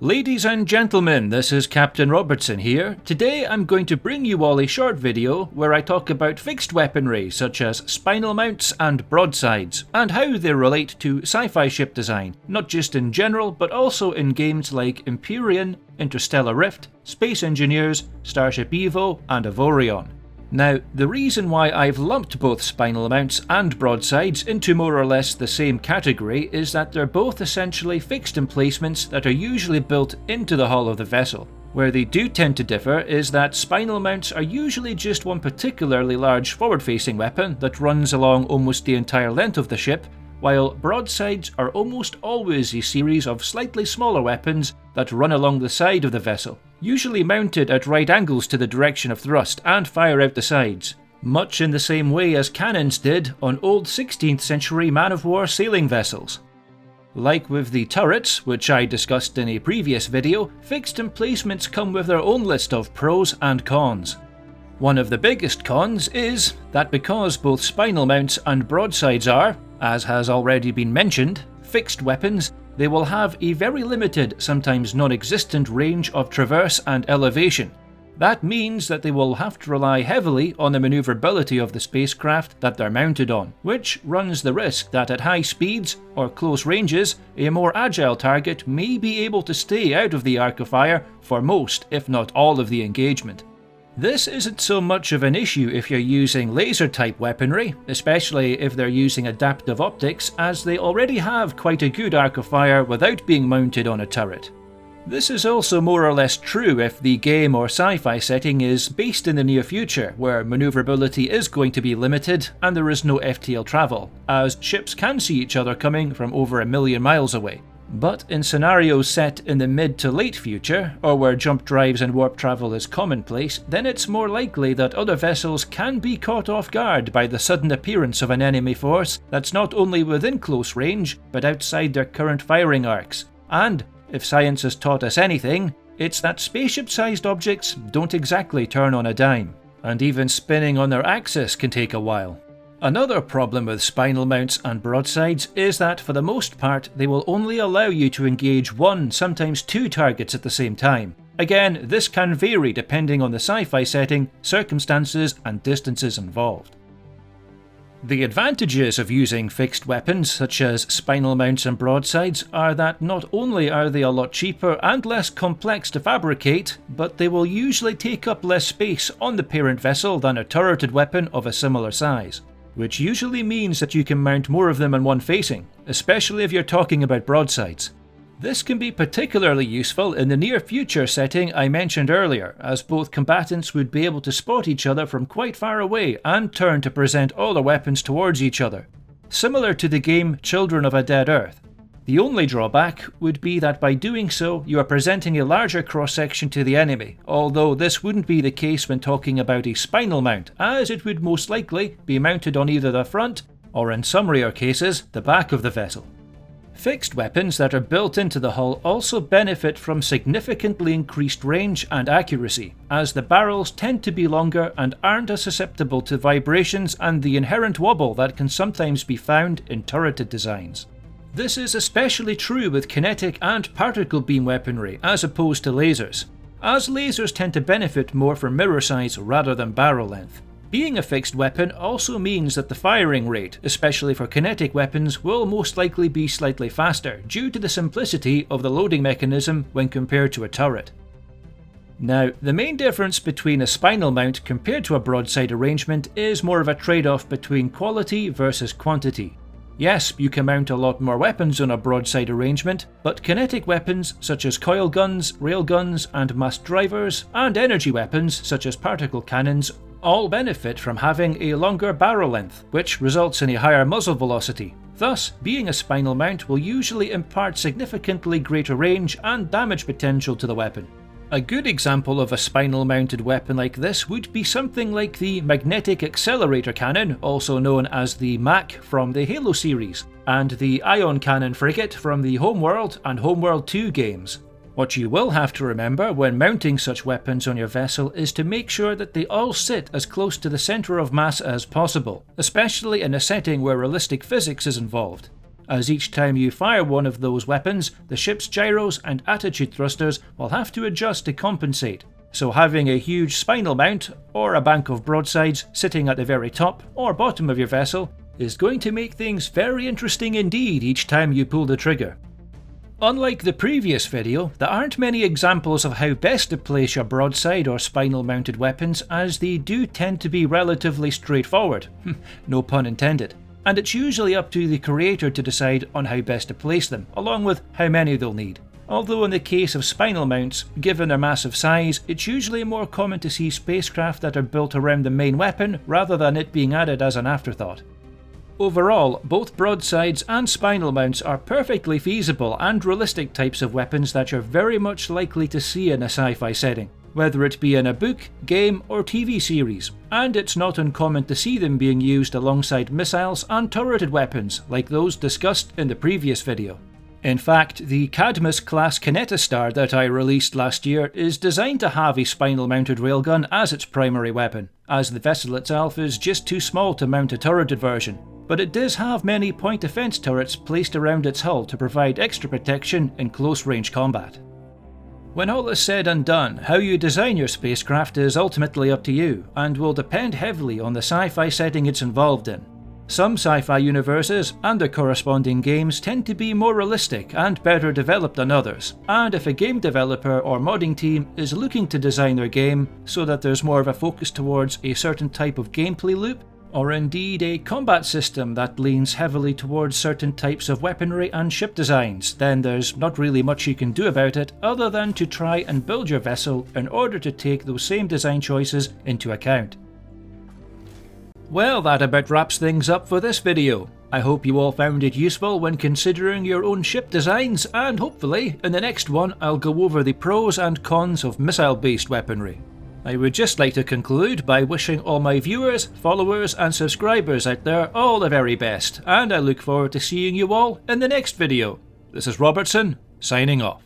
Ladies and gentlemen, this is Captain Robertson here. Today I'm going to bring you all a short video where I talk about fixed weaponry such as spinal mounts and broadsides, and how they relate to sci-fi ship design, not just in general but also in games like Empyrean, Interstellar Rift, Space Engineers, Starship Evo and Avorion. Now, the reason why I've lumped both spinal mounts and broadsides into more or less the same category is that they're both essentially fixed emplacements that are usually built into the hull of the vessel. Where they do tend to differ is that spinal mounts are usually just one particularly large forward-facing weapon that runs along almost the entire length of the ship, while broadsides are almost always a series of slightly smaller weapons that run along the side of the vessel, usually mounted at right angles to the direction of thrust and fire out the sides, much in the same way as cannons did on old 16th century man-of-war sailing vessels. Like with the turrets, which I discussed in a previous video, fixed emplacements come with their own list of pros and cons. One of the biggest cons is that because both spinal mounts and broadsides are, as has already been mentioned, fixed weapons, they will have a very limited, sometimes non-existent range of traverse and elevation. That means that they will have to rely heavily on the maneuverability of the spacecraft that they're mounted on, which runs the risk that at high speeds or close ranges, a more agile target may be able to stay out of the arc of fire for most, if not all, of the engagement. This isn't so much of an issue if you're using laser-type weaponry, especially if they're using adaptive optics, as they already have quite a good arc of fire without being mounted on a turret. This is also more or less true if the game or sci-fi setting is based in the near future, where maneuverability is going to be limited and there is no FTL travel, as ships can see each other coming from over 1 million miles away. But in scenarios set in the mid to late future, or where jump drives and warp travel is commonplace, then it's more likely that other vessels can be caught off guard by the sudden appearance of an enemy force that's not only within close range, but outside their current firing arcs. And, if science has taught us anything, it's that spaceship-sized objects don't exactly turn on a dime, and even spinning on their axis can take a while. Another problem with spinal mounts and broadsides is that for the most part they will only allow you to engage one, sometimes two targets at the same time. Again, this can vary depending on the sci-fi setting, circumstances and distances involved. The advantages of using fixed weapons such as spinal mounts and broadsides are that not only are they a lot cheaper and less complex to fabricate, but they will usually take up less space on the parent vessel than a turreted weapon of a similar size, which usually means that you can mount more of them in one facing, especially if you're talking about broadsides. This can be particularly useful in the near future setting I mentioned earlier, as both combatants would be able to spot each other from quite far away and turn to present all their weapons towards each other, similar to the game Children of a Dead Earth. The only drawback would be that by doing so, you are presenting a larger cross-section to the enemy, although this wouldn't be the case when talking about a spinal mount, as it would most likely be mounted on either the front, or in some rare cases, the back of the vessel. Fixed weapons that are built into the hull also benefit from significantly increased range and accuracy, as the barrels tend to be longer and aren't as susceptible to vibrations and the inherent wobble that can sometimes be found in turreted designs. This is especially true with kinetic and particle beam weaponry as opposed to lasers, as lasers tend to benefit more from mirror size rather than barrel length. Being a fixed weapon also means that the firing rate, especially for kinetic weapons, will most likely be slightly faster due to the simplicity of the loading mechanism when compared to a turret. Now, the main difference between a spinal mount compared to a broadside arrangement is more of a trade-off between quality versus quantity. Yes, you can mount a lot more weapons on a broadside arrangement, but kinetic weapons such as coil guns, railguns and mass drivers, and energy weapons such as particle cannons all benefit from having a longer barrel length, which results in a higher muzzle velocity. Thus, being a spinal mount will usually impart significantly greater range and damage potential to the weapon. A good example of a spinal mounted weapon like this would be something like the Magnetic Accelerator Cannon, also known as the MAC from the Halo series, and the Ion Cannon Frigate from the Homeworld and Homeworld 2 games. What you will have to remember when mounting such weapons on your vessel is to make sure that they all sit as close to the centre of mass as possible, especially in a setting where realistic physics is involved. as each time you fire one of those weapons, the ship's gyros and attitude thrusters will have to adjust to compensate. So having a huge spinal mount, or a bank of broadsides sitting at the very top or bottom of your vessel, is going to make things very interesting indeed each time you pull the trigger. Unlike the previous video, there aren't many examples of how best to place your broadside or spinal mounted weapons, as they do tend to be relatively straightforward, no pun intended, and it's usually up to the creator to decide on how best to place them, along with how many they'll need. Although in the case of spinal mounts, given their massive size, it's usually more common to see spacecraft that are built around the main weapon rather than it being added as an afterthought. Overall, both broadsides and spinal mounts are perfectly feasible and realistic types of weapons that you're very much likely to see in a sci-fi setting, whether it be in a book, game or TV series, and it's not uncommon to see them being used alongside missiles and turreted weapons like those discussed in the previous video. In fact, the Cadmus class Kinetistar that I released last year is designed to have a spinal mounted railgun as its primary weapon, as the vessel itself is just too small to mount a turreted version. But it does have many point defense turrets placed around its hull to provide extra protection in close range combat. When all is said and done, how you design your spacecraft is ultimately up to you, and will depend heavily on the sci-fi setting it's involved in. Some sci-fi universes and their corresponding games tend to be more realistic and better developed than others, and if a game developer or modding team is looking to design their game so that there's more of a focus towards a certain type of gameplay loop, or indeed a combat system that leans heavily towards certain types of weaponry and ship designs, then there's not really much you can do about it other than to try and build your vessel in order to take those same design choices into account. Well, that about wraps things up for this video. I hope you all found it useful when considering your own ship designs, and hopefully in the next one I'll go over the pros and cons of missile-based weaponry. I would just like to conclude by wishing all my viewers, followers and subscribers out there all the very best, and I look forward to seeing you all in the next video. This is Robertson, signing off.